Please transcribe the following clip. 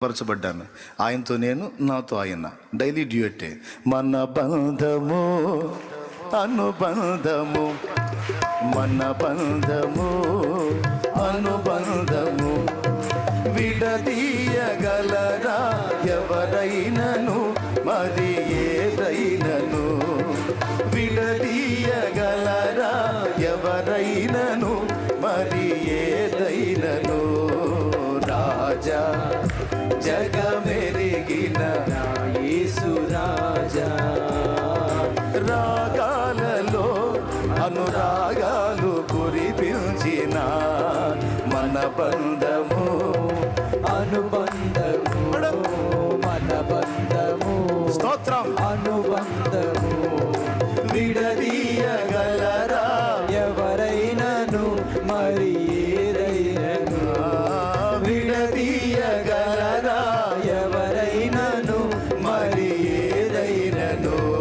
పరచబడ్డాను. ఆయనతో నేను, నాతో ఆయన. డైలీ డ్యూయట్టే. మన బంధము అనుబంధము, మన బంధము అనుబంధము, విడదీయగలరా ఎవరైనను మరి ఏదైనను, విడదీయగలరా ఎవరైనను మరి ఏదైనను. రాజా జగమెరిగిన యేసు రాజా, రాగాలలో అనురాగాలు కురిపించిన మన బంధము అనుబంధము, మన బంధము స్తోత్రం.